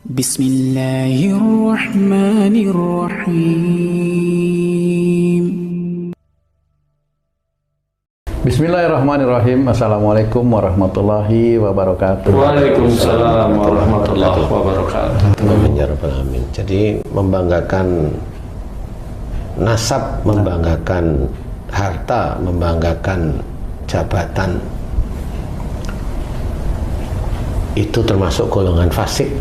Bismillahirrahmanirrahim. Bismillahirrahmanirrahim. Assalamualaikum warahmatullahi wabarakatuh. Waalaikumsalam warahmatullahi wabarakatuh. Amin ya rabbal alamin. Jadi membanggakan nasab, membanggakan harta, membanggakan jabatan, itu termasuk golongan fasik.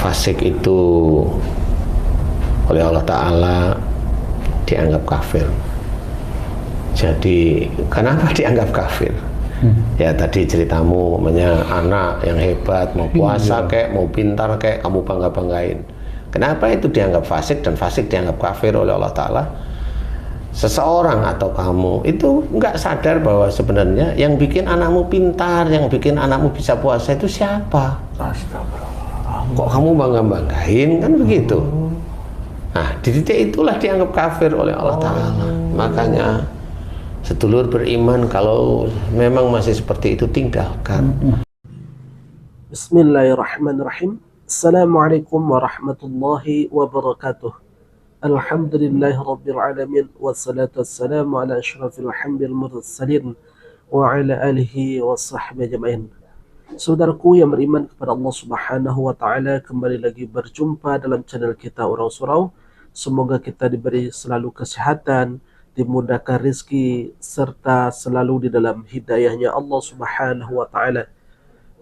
Fasik itu oleh Allah Ta'ala dianggap kafir. Jadi kenapa dianggap kafir? Ya tadi ceritamu, anak yang hebat, mau puasa kayak, mau pintar kayak, kamu bangga-banggain. Kenapa itu dianggap fasik dan fasik dianggap kafir oleh Allah Ta'ala? Seseorang atau kamu itu nggak sadar bahwa sebenarnya yang bikin anakmu pintar, yang bikin anakmu bisa puasa itu siapa? Kok kamu bangga-banggain, kan begitu? Nah, di titik itulah dianggap kafir oleh Allah Ta'ala. Makanya sedulur beriman, kalau memang masih seperti itu, tinggalkan. Bismillahirrahmanirrahim. Assalamualaikum warahmatullahi wabarakatuh. Alhamdulillahi rabbil alamin, wassalatu wassalamu ala asyrafil hamdil mursalin wa ala alihi wa sahbihi ajma'in. Saudaraku yang beriman kepada Allah Subhanahu wa taala, kembali lagi berjumpa dalam channel kita Orang Surau. Semoga kita diberi selalu kesehatan, dimudahkan rezeki, serta selalu di dalam hidayahnya Allah Subhanahu wa taala.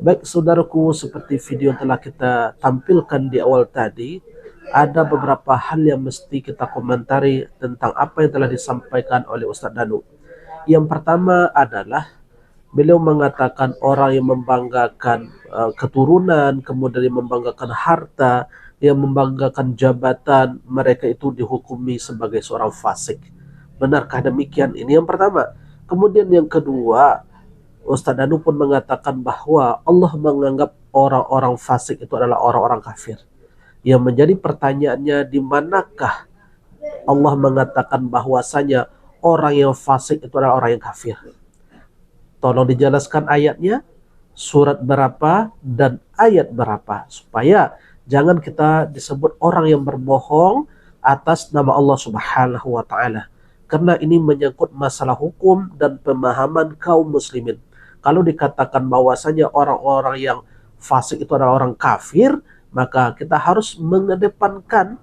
Baik saudaraku, seperti video yang telah kita tampilkan di awal tadi, ada beberapa hal yang mesti kita komentari tentang apa yang telah disampaikan oleh Ustadz Danu. Yang pertama adalah beliau mengatakan orang yang membanggakan keturunan, kemudian yang membanggakan harta, yang membanggakan jabatan, mereka itu dihukumi sebagai seorang fasik. Benarkah demikian? Ini yang pertama. Kemudian yang kedua, Ustadz Danu pun mengatakan bahwa Allah menganggap orang-orang fasik itu adalah orang-orang kafir. Yang menjadi pertanyaannya, di manakah Allah mengatakan bahwasanya orang yang fasik itu adalah orang yang kafir? Tolong dijelaskan ayatnya, surat berapa dan ayat berapa, supaya jangan kita disebut orang yang berbohong atas nama Allah Subhanahu wa taala. Karena ini menyangkut masalah hukum dan pemahaman kaum muslimin. Kalau dikatakan bahwasanya orang-orang yang fasik itu adalah orang kafir, maka kita harus mengedepankan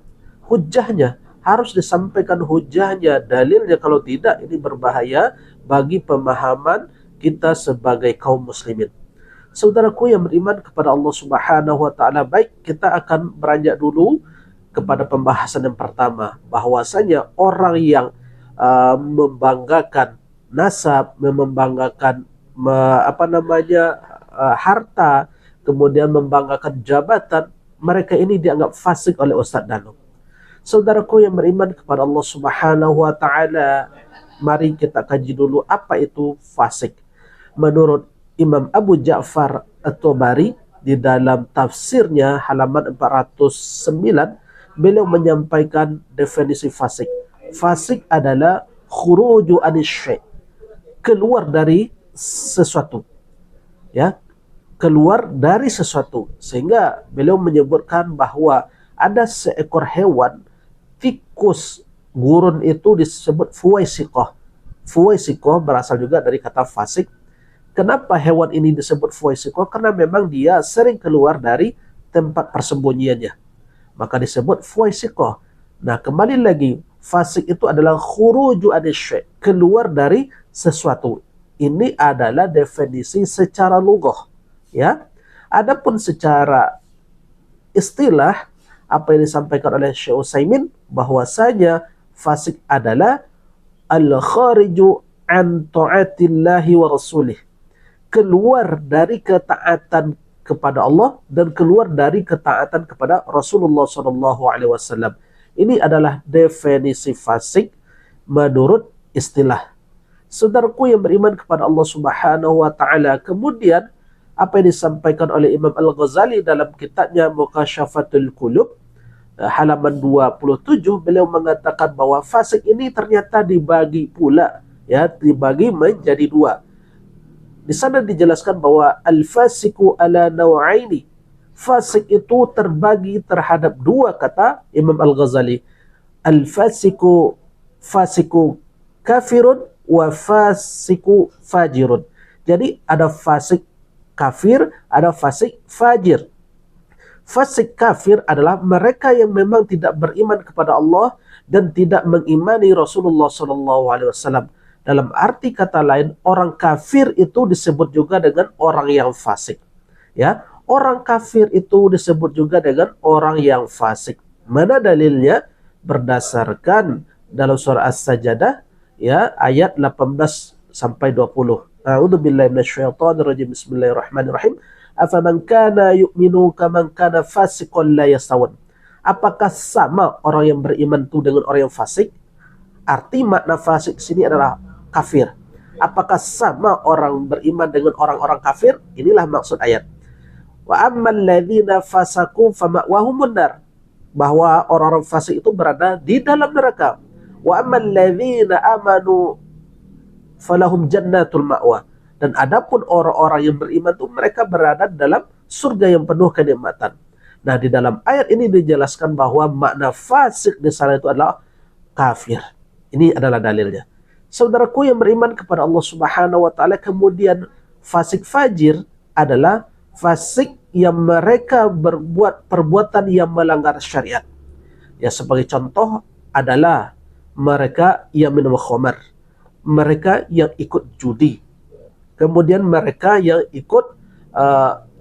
hujahnya, harus disampaikan hujahnya, dalilnya. Kalau tidak, ini berbahaya bagi pemahaman kita sebagai kaum muslimin. Saudaraku yang beriman kepada Allah Subhanahu wa taala, baik, kita akan beranjak dulu kepada pembahasan yang pertama, bahwasanya orang yang membanggakan nasab, membanggakan harta, kemudian membanggakan jabatan, mereka ini dianggap fasik oleh Ustadz Danu. Saudaraku yang beriman kepada Allah Subhanahu wa taala, mari kita kaji dulu apa itu fasik. Menurut Imam Abu Ja'far At-Tabari di dalam tafsirnya halaman 409, beliau menyampaikan definisi fasik. Fasik adalah khuruju anis syai', keluar dari sesuatu, ya, keluar dari sesuatu. Sehingga beliau menyebutkan bahwa ada seekor hewan, tikus gurun, itu disebut fuwaisiqah. Fuwaisiqah berasal juga dari kata fasik. Kenapa hewan ini disebut fuwaisiqah? Karena memang dia sering keluar dari tempat persembunyiannya, maka disebut fuwaisiqah. Nah, kembali lagi, fasik itu adalah khuruju anis syai', keluar dari sesuatu. Ini adalah definisi secara lughah, ya. Adapun secara istilah, apa yang disampaikan oleh Syekh Utsaimin, bahwasanya fasik adalah al-khariju an ta'atillahi wa rasulih, keluar dari ketaatan kepada Allah dan keluar dari ketaatan kepada Rasulullah SAW. Ini adalah definisi fasik menurut istilah. Saudaraku yang beriman kepada Allah Subhanahu wa taala, kemudian apa yang disampaikan oleh Imam Al-Ghazali dalam kitabnya Mukasyafatul Qulub halaman 27, beliau mengatakan bahwa fasik ini ternyata dibagi pula, ya, dibagi menjadi dua. Di sana dijelaskan bahwa al-fasiku ala naw'aini, fasik itu terbagi terhadap dua, kata Imam Al-Ghazali. Fasiku kafirun wa fasiku fajirun. Jadi ada fasik kafir, ada fasik fajir. Fasik kafir adalah mereka yang memang tidak beriman kepada Allah dan tidak mengimani Rasulullah SAW. Dalam arti kata lain, orang kafir itu disebut juga dengan orang yang fasik. Ya, orang kafir itu disebut juga dengan orang yang fasik. Mana dalilnya? Berdasarkan dalam surah As-Sajdah, ya, ayat 18 sampai 20. A'udzubillahi minasyaitonirrajim. Bismillahirrahmanirrahim. Afaman kana yu'minu kaman kana fasiqan la yastawun. Apakah sama orang yang beriman itu dengan orang yang fasik? Arti makna fasik sini adalah kafir. Apakah sama orang beriman dengan orang-orang kafir? Inilah maksud ayat. Wa ammal ladzina fasaku fama'wahumun nar. Bahwa orang-orang fasik itu berada di dalam neraka. Wa ammal ladzina amanu falahum jannatul ma'wa. Dan adapun orang-orang yang beriman itu mereka berada dalam surga yang penuh kenikmatan. Nah, di dalam ayat ini dijelaskan bahwa makna fasik di sana itu adalah kafir. Ini adalah dalilnya. Saudaraku yang beriman kepada Allah Subhanahu wa taala, kemudian fasik fajir adalah fasik yang mereka berbuat perbuatan yang melanggar syariat. Ya, sebagai contoh adalah mereka yang minum khamar, mereka yang ikut judi, kemudian mereka yang ikut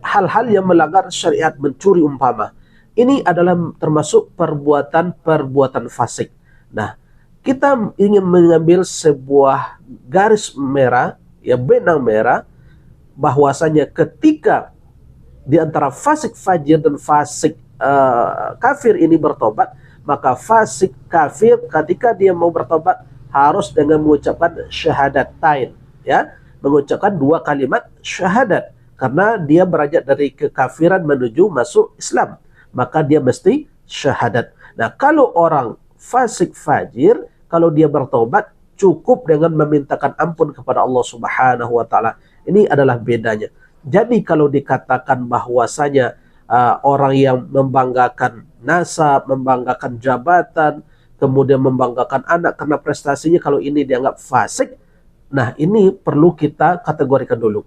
hal-hal yang melanggar syariat, mencuri umpama. Ini adalah termasuk perbuatan fasik. Nah, kita ingin mengambil sebuah garis merah, ya, benang merah, bahwasanya ketika di antara fasik fajir dan fasik kafir ini bertobat, maka fasik kafir ketika dia mau bertobat harus dengan mengucapkan syahadatain, ya, mengucapkan dua kalimat syahadat, karena dia beranjak dari kekafiran menuju masuk Islam, maka dia mesti syahadat. Nah, kalau orang fasik fajir, kalau dia bertobat cukup dengan memintakan ampun kepada Allah Subhanahu wa taala. Ini adalah bedanya. Jadi kalau dikatakan bahwasanya orang yang membanggakan nasab, membanggakan jabatan, kemudian membanggakan anak karena prestasinya, kalau ini dianggap fasik, nah ini perlu kita kategorikan dulu.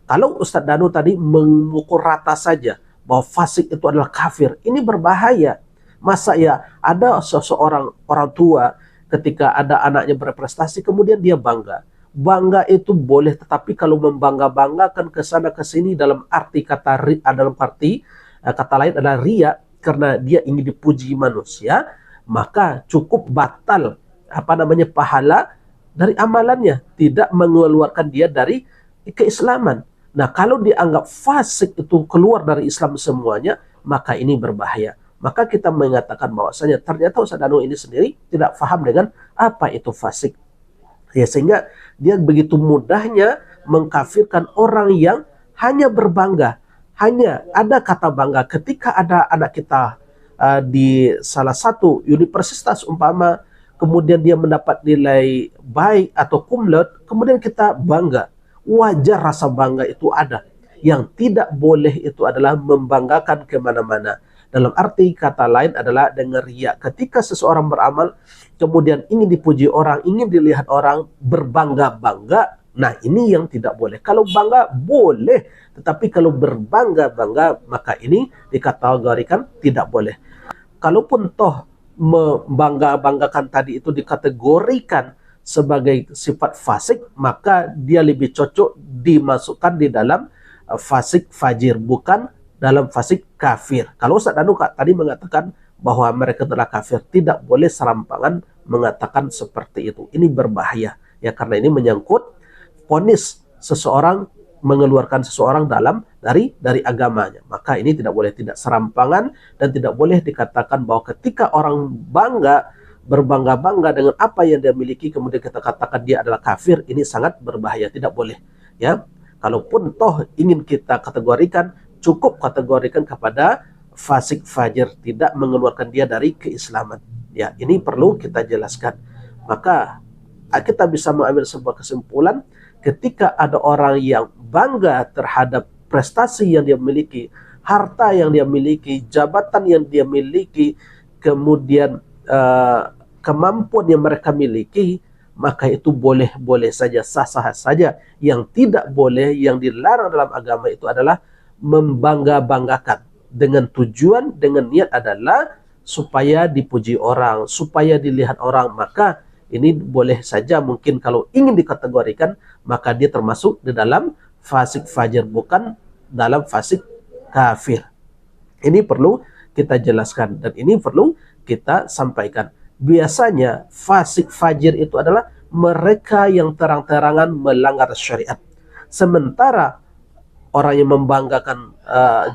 Kalau Ustadz Danu tadi memukul rata saja bahwa fasik itu adalah kafir, ini berbahaya. Masa ya ada seseorang orang tua ketika ada anaknya berprestasi kemudian dia bangga. Bangga itu boleh, tetapi kalau membangga-banggakan ke sana ke sini dalam arti kata kata lain adalah riya, karena dia ingin dipuji manusia, maka cukup batal pahala dari amalannya, tidak mengeluarkan dia dari keislaman. Nah, kalau dianggap fasik itu keluar dari Islam semuanya, maka ini berbahaya. Maka kita mengatakan bahwasanya ternyata Ustadz Danu ini sendiri tidak paham dengan apa itu fasik. Ya, sehingga dia begitu mudahnya mengkafirkan orang yang hanya berbangga. Hanya ada kata bangga ketika ada anak kita di salah satu universitas umpama, kemudian dia mendapat nilai baik atau kumlot, kemudian kita bangga. Wajar rasa bangga itu ada. Yang tidak boleh itu adalah membanggakan kemana-mana. Dalam arti kata lain adalah dengan riya. Ketika seseorang beramal, kemudian ingin dipuji orang, ingin dilihat orang, berbangga-bangga, nah ini yang tidak boleh. Kalau bangga boleh, tetapi kalau berbangga-bangga, maka ini dikategorikan tidak boleh. Kalaupun toh membangga-banggakan tadi itu dikategorikan sebagai sifat fasik, maka dia lebih cocok dimasukkan di dalam fasik fajir, bukan dalam fasik kafir. Kalau Ustadz Danu tadi mengatakan bahwa mereka telah kafir, tidak boleh serampangan mengatakan seperti itu. Ini berbahaya, ya, karena ini menyangkut vonis seseorang, mengeluarkan seseorang dari agamanya. Maka ini tidak boleh, tidak serampangan, dan tidak boleh dikatakan bahwa ketika orang berbangga-bangga dengan apa yang dia miliki, kemudian kita katakan dia adalah kafir, ini sangat berbahaya, tidak boleh, ya. Kalaupun toh ingin kita kategorikan, cukup kategorikan kepada fasik fajir, tidak mengeluarkan dia dari keislaman. Ya, ini perlu kita jelaskan. Maka kita bisa mengambil sebuah kesimpulan, ketika ada orang yang bangga terhadap prestasi yang dia miliki, harta yang dia miliki, jabatan yang dia miliki, kemudian kemampuan yang mereka miliki, maka itu boleh-boleh saja, sah-sah saja. Yang tidak boleh, yang dilarang dalam agama itu adalah membangga-banggakan dengan tujuan, dengan niat adalah supaya dipuji orang, supaya dilihat orang. Maka ini boleh saja, mungkin kalau ingin dikategorikan, maka dia termasuk di dalam fasik fajir, bukan dalam fasik kafir. Ini perlu kita jelaskan dan ini perlu kita sampaikan. Biasanya fasik fajir itu adalah mereka yang terang-terangan melanggar syariat. Sementara orang yang membanggakan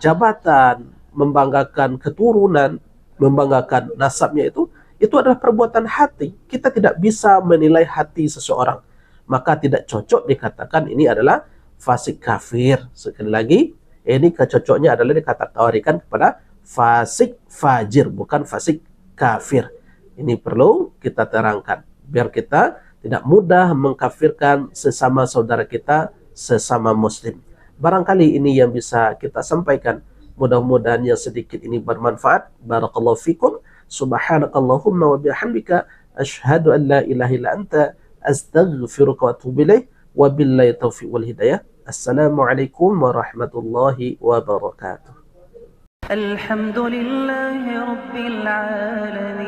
jabatan, membanggakan keturunan, membanggakan nasabnya itu adalah perbuatan hati. Kita tidak bisa menilai hati seseorang. Maka tidak cocok dikatakan ini adalah fasik kafir. Sekali lagi, ini kecocoknya adalah dikategorikan kepada fasik fajir, bukan fasik kafir. Ini perlu kita terangkan, biar kita tidak mudah mengkafirkan sesama saudara kita, sesama muslim. Barangkali ini yang bisa kita sampaikan. Mudah-mudahan yang sedikit ini bermanfaat. Barakallahu fikum. Subhanakallahumma wa bihamdika. Ashhadu an la ilaha illa anta. Astaghfiruka wa atubu ilaih. Wabillahi taufiq wal hidayah. Assalamualaikum warahmatullahi wabarakatuh. الحمد لله رب العالمين